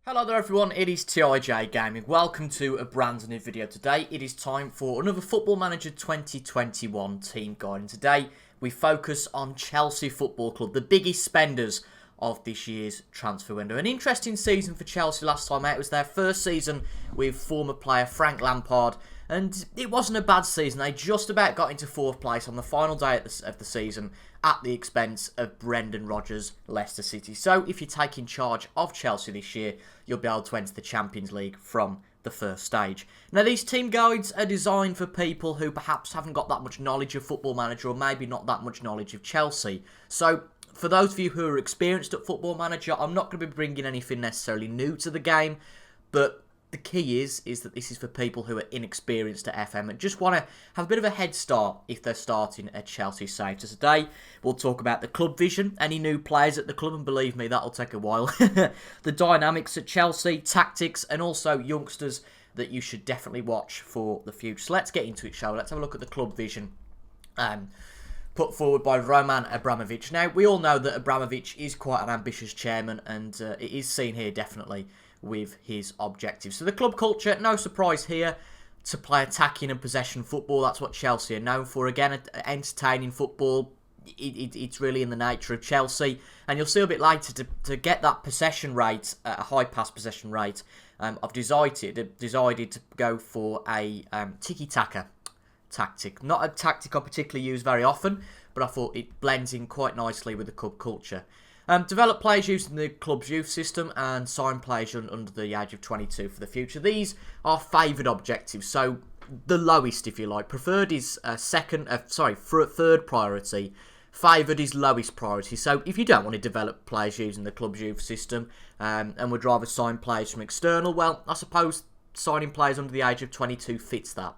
Hello there everyone, it is TIJ Gaming. Welcome to a brand new video. Today it is time for another Football Manager 2021 team guide. And today we focus on Chelsea Football Club, the biggest spenders of this year's transfer window. An interesting season for Chelsea last time out. It was their first season with former player Frank Lampard. And it wasn't a bad season. They just about got into fourth place on the final day of the season at the expense of Brendan Rodgers' Leicester City. So if you're taking charge of Chelsea this year, you'll be able to enter the Champions League from the first stage. Now, these team guides are designed for people who perhaps haven't got that much knowledge of Football Manager or maybe not that much knowledge of Chelsea. So for those of you who are experienced at Football Manager, I'm not going to be bringing anything necessarily new to the game, but the key is that this is for people who are inexperienced at FM and just want to have a bit of a head start if they're starting at Chelsea side. So today, we'll talk about the club vision, any new players at the club, and believe me, that'll take a while. The dynamics at Chelsea, tactics, and also youngsters that you should definitely watch for the future. So let's get into it, shall we? Let's have a look at the club vision put forward by Roman Abramovich. Now, we all know that Abramovich is quite an ambitious chairman, and it is seen here definitely with his objectives. So the club culture, no surprise here, to play attacking and possession football. That's what Chelsea are known for. Again, entertaining football, it's really in the nature of Chelsea. And you'll see a bit later, to get that possession rate, a high pass possession rate, I've decided to go for a tiki-taka tactic. Not a tactic I particularly use very often, but I thought it blends in quite nicely with the club culture. Develop players using the club's youth system and sign players under the age of 22 for the future. These are favoured objectives, so the lowest, if you like. Preferred is third priority. Favoured is lowest priority. So if you don't want to develop players using the club's youth system and would rather sign players from external, well, I suppose signing players under the age of 22 fits that.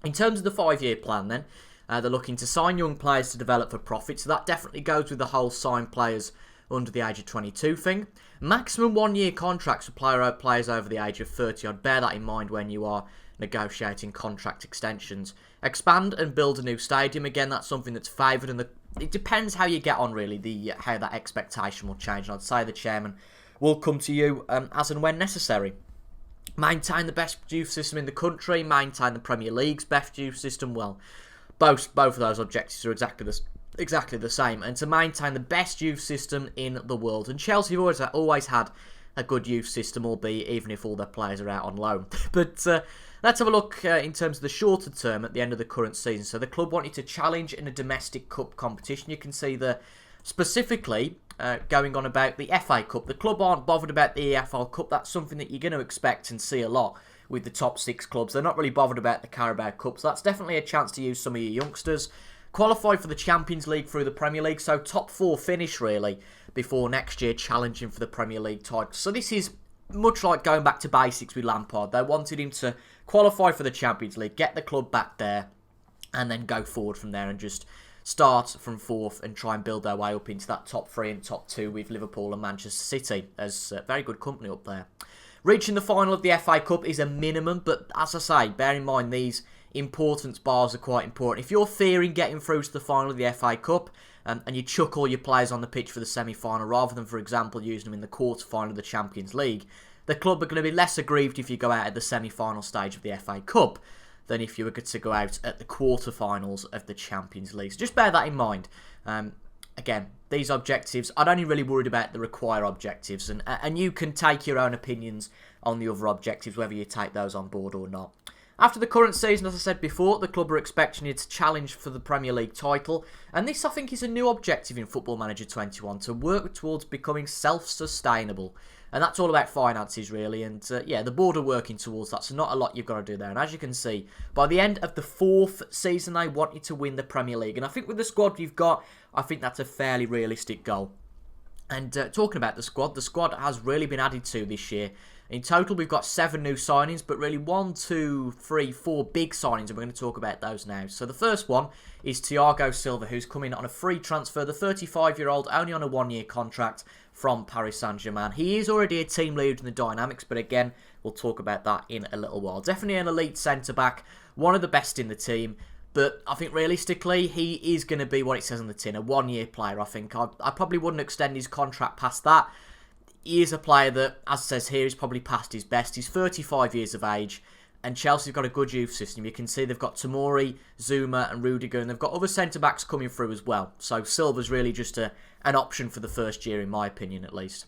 In terms of the 5-year plan then, they're looking to sign young players to develop for profit, so that definitely goes with the whole sign players under the age of 22 thing. Maximum 1-year contracts for players over the age of 30. I'd bear that in mind when you are negotiating contract extensions. Expand and build a new stadium. Again, that's something that's favoured, and it depends how you get on, really, how that expectation will change. And I'd say the chairman will come to you as and when necessary. Maintain the best youth system in the country. Maintain the Premier League's best youth system. Well, both of those objectives are exactly the same, and to maintain the best youth system in the world. And Chelsea have always had a good youth system, albeit even if all their players are out on loan. But let's have a look in terms of the shorter term at the end of the current season. So the club wanted to challenge in a domestic cup competition. You can see the specifically going on about the FA Cup. The club aren't bothered about the EFL Cup. That's something that you're going to expect and see a lot with the top 6 clubs. They're not really bothered about the Carabao Cup, so that's definitely a chance to use some of your youngsters. Qualify for the Champions League through the Premier League, so top 4 finish really before next year challenging for the Premier League title. So this is much like going back to basics with Lampard. They wanted him to qualify for the Champions League, get the club back there, and then go forward from there and just start from 4th and try and build their way up into that top 3 and top 2 with Liverpool and Manchester City as very good company up there. Reaching the final of the FA Cup is a minimum, but as I say, bear in mind these importance bars are quite important. If you're fearing getting through to the final of the FA Cup and you chuck all your players on the pitch for the semi-final rather than, for example, using them in the quarter-final of the Champions League, the club are going to be less aggrieved if you go out at the semi-final stage of the FA Cup than if you were to go out at the quarter-finals of the Champions League. So just bear that in mind. Again, these objectives, I'd only really worried about the required objectives, and you can take your own opinions on the other objectives, whether you take those on board or not. After the current season, as I said before, the club are expecting it to challenge for the Premier League title, and this I think is a new objective in Football Manager 21, to work towards becoming self-sustainable. And that's all about finances, really, and yeah, the board are working towards that, so not a lot you've got to do there. And as you can see, by the end of the 4th season, they want you to win the Premier League. And I think with the squad you've got, I think that's a fairly realistic goal. And talking about the squad has really been added to this year. In total, we've got 7 new signings, but really 1, 2, 3, 4 big signings, and we're going to talk about those now. So the first one is Thiago Silva, who's come in on a free transfer, the 35-year-old, only on a 1-year contract from Paris Saint-Germain. He is already a team leader in the dynamics, but again, we'll talk about that in a little while. Definitely an elite centre-back, one of the best in the team, but I think realistically, he is going to be what it says on the tin, a 1-year player, I think. I probably wouldn't extend his contract past that. he is a player that, as it says here, is probably past his best. He's 35 years of age, and Chelsea have got a good youth system. You can see they've got Tomori, Zuma and Rudiger, and they've got other centre-backs coming through as well. So Silva's really just an option for the first year, in my opinion, at least.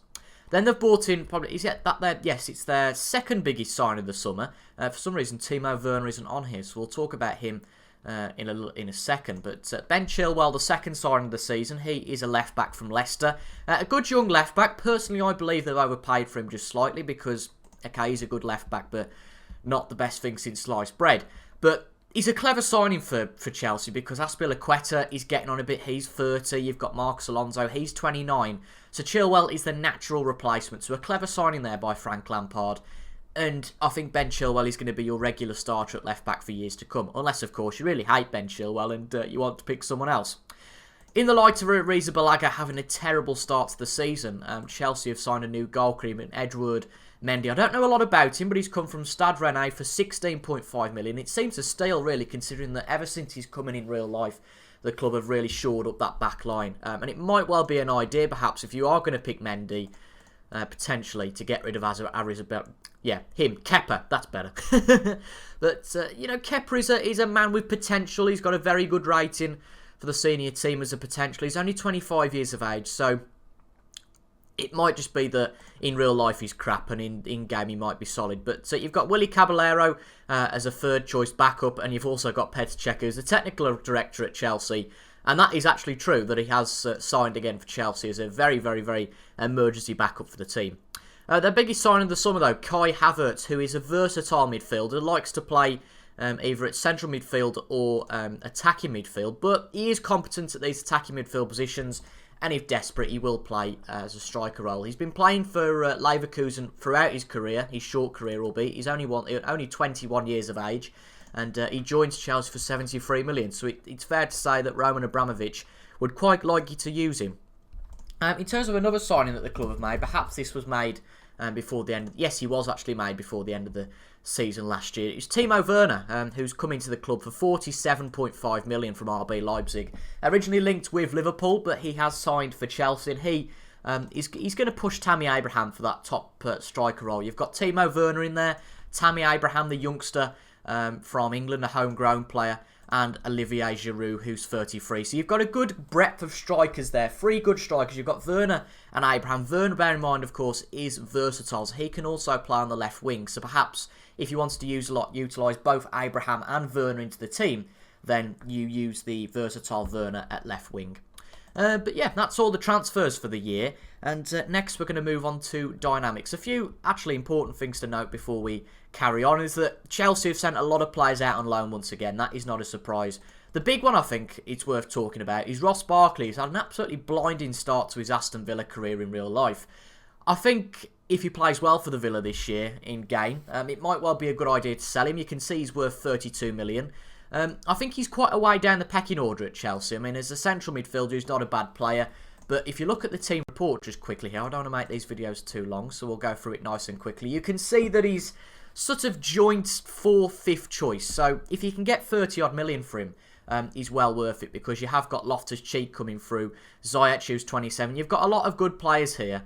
Then they've brought in, probably, is it that there? Yes, it's their second biggest sign of the summer. For some reason, Timo Werner isn't on here, so we'll talk about him in a second. But Ben Chilwell, the second signing of the season, he is a left-back from Leicester. A good young left-back. Personally, I believe they've overpaid for him just slightly because, okay, he's a good left-back, but not the best thing since sliced bread. But he's a clever signing for Chelsea because Azpilicueta is getting on a bit. He's 30. You've got Marcos Alonso. He's 29. So Chilwell is the natural replacement. So a clever signing there by Frank Lampard. And I think Ben Chilwell is going to be your regular starter at left-back for years to come. Unless, of course, you really hate Ben Chilwell and you want to pick someone else. In the light of Arrizabalaga having a terrible start to the season, Chelsea have signed a new goalkeeper in Edward Mendy. I don't know a lot about him, but he's come from Stade Rennais for 16.5 million. It seems a steal, really, considering that ever since he's come in real life, the club have really shored up that back line. And it might well be an idea, perhaps, if you are going to pick Mendy, potentially, to get rid of Arrizabalaga. Yeah, him, Kepa, that's better. But, you know, Kepa is a man with potential. He's got a very good rating for the senior team as a potential. He's only 25 years of age, so it might just be that in real life he's crap and in game he might be solid. But you've got Willy Caballero as a third choice backup, and you've also got Petr Cech, who's the technical director at Chelsea. And that is actually true, that he has signed again for Chelsea as a very, very, very emergency backup for the team. Their biggest signing of the summer, though, Kai Havertz, who is a versatile midfielder, likes to play either at central midfield or attacking midfield, but he is competent at these attacking midfield positions, and if desperate, he will play as a striker role. He's been playing for Leverkusen throughout his career, his short career albeit. He's only 21 years of age, and he joins Chelsea for 73 million, so it's fair to say that Roman Abramovich would quite like you to use him. In terms of another signing that the club have made, perhaps this was made before the end. Yes, he was actually made before the end of the season last year. It's Timo Werner, who's come into the club for 47.5 million from RB Leipzig. Originally linked with Liverpool, but he has signed for Chelsea, and he's going to push Tammy Abraham for that top striker role. You've got Timo Werner in there, Tammy Abraham, the youngster from England, a homegrown player, and Olivier Giroud, who's 33. So you've got a good breadth of strikers there. Three good strikers. You've got Werner and Abraham. Werner, bear in mind, of course, is versatile. So he can also play on the left wing. So perhaps if you wanted to utilise both Abraham and Werner into the team, then you use the versatile Werner at left wing. But yeah, that's all the transfers for the year. And next we're going to move on to dynamics. A few actually important things to note before we carry on is that Chelsea have sent a lot of players out on loan once again. That is not a surprise. The big one I think it's worth talking about is Ross Barkley. He's had an absolutely blinding start to his Aston Villa career in real life. I think if he plays well for the Villa this year in game, it might well be a good idea to sell him. You can see he's worth 32 million. I think he's quite a way down the pecking order at Chelsea. I mean, as a central midfielder, he's not a bad player. But if you look at the team report just quickly here, I don't want to make these videos too long, so we'll go through it nice and quickly. You can see that he's sort of joint 4th, 5th choice. So if you can get 30 odd million for him, he's well worth it because you have got Loftus-Cheek coming through, Ziyech who's 27. You've got a lot of good players here.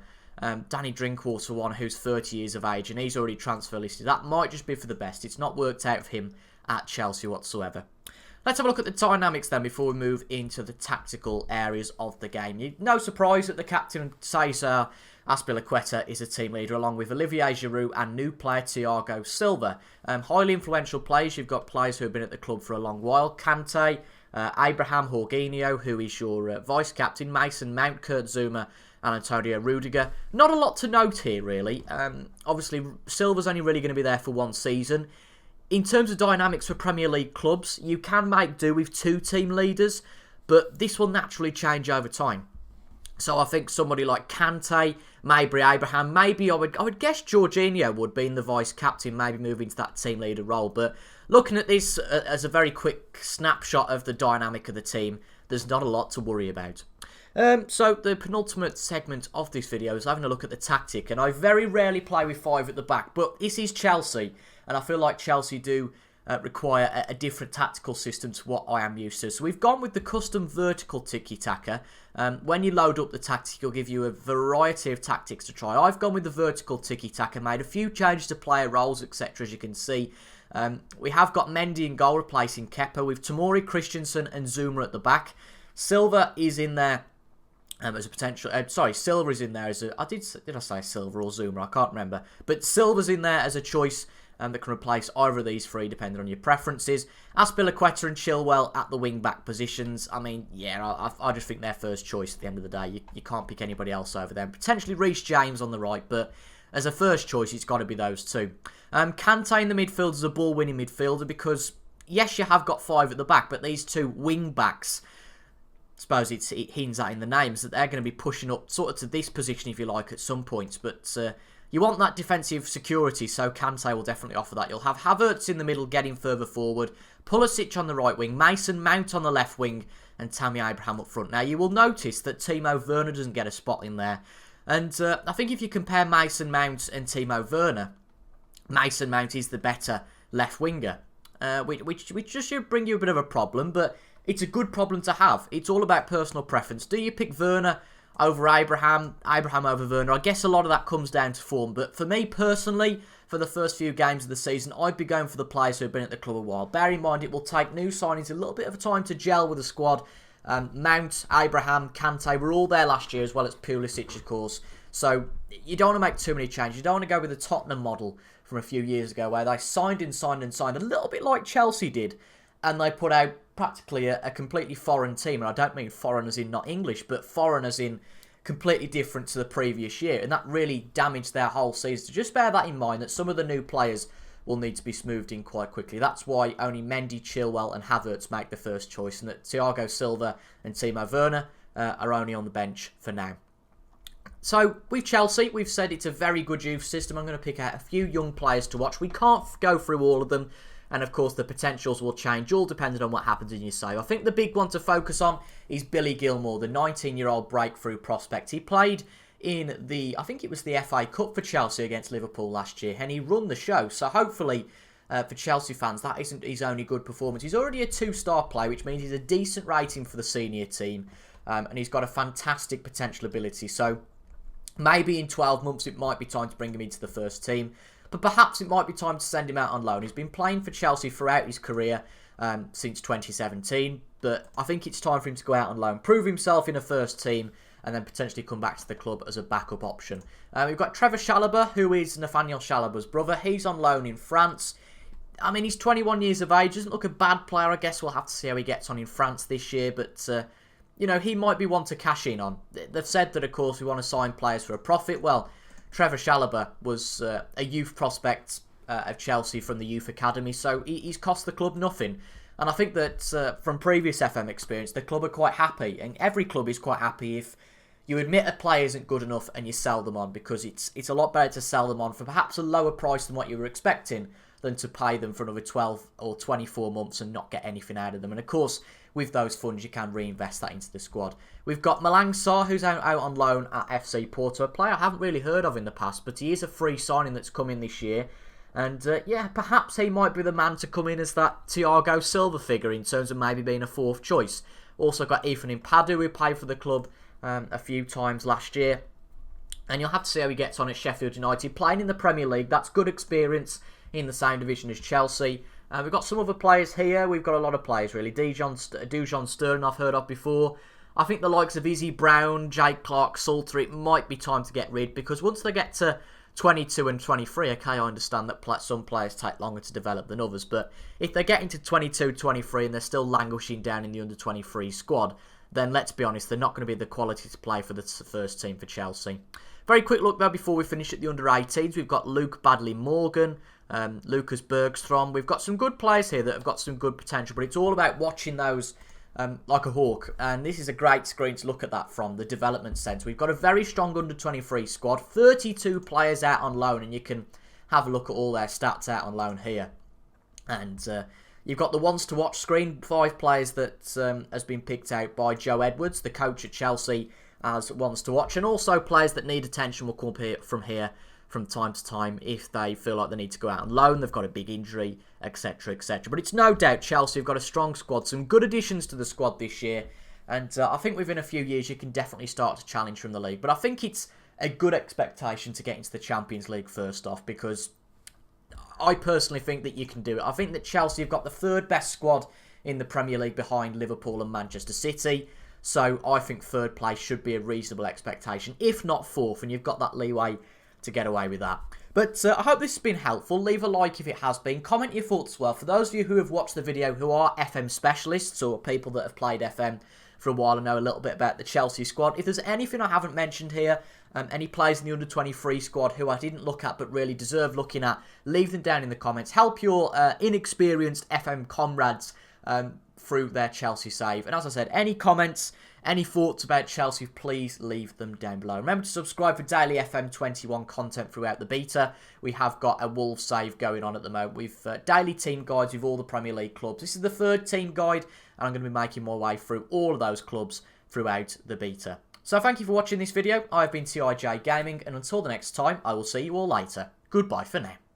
Danny Drinkwater, one who's 30 years of age, and he's already transfer listed. That might just be for the best. It's not worked out for him at Chelsea whatsoever. Let's have a look at the dynamics then before we move into the tactical areas of the game. No surprise that the captain, Cesar Azpilicueta, is a team leader along with Olivier Giroud and new player Thiago Silva. Highly influential players. You've got players who have been at the club for a long while. Kante, Abraham Jorginho, who is your vice-captain, Mason Mount, Kurt Zouma and Antonio Rudiger. Not a lot to note here, really. Obviously, Silva's only really going to be there for one season. In terms of dynamics for Premier League clubs, you can make do with 2 team leaders, but this will naturally change over time. So I think somebody like Kante, maybe Abraham, maybe I would guess Jorginho would be in the vice-captain, maybe moving to that team leader role. But looking at this as a very quick snapshot of the dynamic of the team, there's not a lot to worry about. So the penultimate segment of this video is having a look at the tactic, and I very rarely play with 5 at the back, but this is Chelsea, and I feel like Chelsea do require a different tactical system to what I am used to. So we've gone with the custom vertical tiki-taka. When you load up the tactic, it'll give you a variety of tactics to try. I've gone with the vertical tiki-taka, made a few changes to player roles, etc., as you can see. We have got Mendy in goal replacing Kepa, with Tomori, Christensen and Zuma at the back. Silva is in there as a potential... Silva is in there as a... Did I say Silva or Zuma? I can't remember. But Silva's in there as a choice that can replace either of these three, depending on your preferences. Azpilicueta and Chilwell at the wing-back positions. I mean, yeah, I just think they're first choice at the end of the day. You can't pick anybody else over them. Potentially Reece James on the right, but as a first choice, it's got to be those two. Kante in the midfield is a ball-winning midfielder because, yes, you have got 5 at the back, but these 2 wing-backs, I suppose it hints at in the names, that they're going to be pushing up sort of to this position, if you like, at some points. But you want that defensive security, so Kante will definitely offer that. You'll have Havertz in the middle getting further forward, Pulisic on the right wing, Mason Mount on the left wing, and Tammy Abraham up front. Now, you will notice that Timo Werner doesn't get a spot in there. And I think if you compare Mason Mount and Timo Werner, Mason Mount is the better left winger, which just should bring you a bit of a problem, but it's a good problem to have. It's all about personal preference. Do you pick Werner over Abraham over Werner? I guess a lot of that comes down to form, but for me personally, for the first few games of the season, I'd be going for the players who have been at the club a while. Bear in mind, it will take new signings a little bit of a time to gel with the squad. Mount, Abraham, Kante were all there last year, as well as Pulisic, of course. So you don't want to make too many changes. You don't want to go with the Tottenham model from a few years ago, where they signed and signed and signed, a little bit like Chelsea did, and they put out practically a completely foreign team. And I don't mean foreign as in not English, but foreign as in completely different to the previous year. And that really damaged their whole season. So just bear that in mind, that some of the new players will need to be smoothed in quite quickly. That's why only Mendy, Chilwell and Havertz make the first choice, and that Thiago Silva and Timo Werner are only on the bench for now. So, with Chelsea, we've said it's a very good youth system. I'm going to pick out a few young players to watch. We can't go through all of them, and of course the potentials will change, all depending on what happens in your save. I think the big one to focus on is Billy Gilmore, the 19-year-old breakthrough prospect. He played in I think it was the FA Cup for Chelsea against Liverpool last year, and he run the show. So hopefully, for Chelsea fans, that isn't his only good performance. He's already a 2-star player, which means he's a decent rating for the senior team, and he's got a fantastic potential ability. So maybe in 12 months it might be time to bring him into the first team, but perhaps it might be time to send him out on loan. He's been playing for Chelsea throughout his career since 2017, but I think it's time for him to go out on loan, prove himself in a first team, and then potentially come back to the club as a backup option. We've got Trevor Chalobah, who is Nathaniel Chalobah's brother. He's on loan in France. I mean, he's 21 years of age. Doesn't look a bad player. I guess we'll have to see how he gets on in France this year, but you know, he might be one to cash in on. They've said that, of course, we want to sign players for a profit. Well, Trevor Chalobah was a youth prospect of Chelsea from the youth academy, so he's cost the club nothing. And I think that from previous FM experience, the club are quite happy, and every club is quite happy if you admit a player isn't good enough and you sell them on, because it's a lot better to sell them on for perhaps a lower price than what you were expecting than to pay them for another 12 or 24 months and not get anything out of them. And of course, with those funds, you can reinvest that into the squad. We've got Malang Sarr, who's out on loan at FC Porto, a player I haven't really heard of in the past, but he is a free signing that's come in this year. And yeah, perhaps he might be the man to come in as that Thiago Silva figure in terms of maybe being a fourth choice. Also got Ethan Impadu, who played for the club a few times last year. And you'll have to see how he gets on at Sheffield United. Playing in the Premier League, that's good experience in the same division as Chelsea. We've got some other players here. We've got a lot of players, really. Dujon Sterling I've heard of before. I think the likes of Izzy Brown, Jake Clark, Salter, it might be time to get rid, because once they get to 22 and 23, okay, I understand that some players take longer to develop than others, but if they get into 22, 23 and they're still languishing down in the under-23 squad, then let's be honest, they're not going to be the quality to play for the first team for Chelsea. Very quick look though before we finish at the under-18s. We've got Luke Badley-Morgan, Lucas Bergstrom. We've got some good players here that have got some good potential, but it's all about watching those like a hawk. And this is a great screen to look at that from, the development sense. We've got a very strong under-23 squad, 32 players out on loan, and you can have a look at all their stats out on loan here. And you've got the ones to watch screen, 5 players that has been picked out by Joe Edwards, the coach at Chelsea, as ones to watch, and also players that need attention will come here from here from time to time if they feel like they need to go out on loan, they've got a big injury, etc, etc. But it's no doubt Chelsea have got a strong squad, some good additions to the squad this year, and I think within a few years you can definitely start to challenge from the league. But I think it's a good expectation to get into the Champions League first off, because I personally think that you can do it. I think that Chelsea have got the third best squad in the Premier League behind Liverpool and Manchester City. So I think third place should be a reasonable expectation, if not fourth, and you've got that leeway to get away with that. But I hope this has been helpful. Leave a like if it has been. Comment your thoughts as well. For those of you who have watched the video who are FM specialists or people that have played FM for a while and know a little bit about the Chelsea squad, if there's anything I haven't mentioned here, any players in the under-23 squad who I didn't look at but really deserve looking at, leave them down in the comments. Help your inexperienced FM comrades through their Chelsea save. And as I said, any comments, any thoughts about Chelsea, please leave them down below. Remember to subscribe for daily FM21 content throughout the beta. We have got a Wolves save going on at the moment. We've daily team guides with all the Premier League clubs. This is the third team guide, and I'm going to be making my way through all of those clubs throughout the beta. So thank you for watching this video. I've been TIJ Gaming, and until the next time, I will see you all later. Goodbye for now.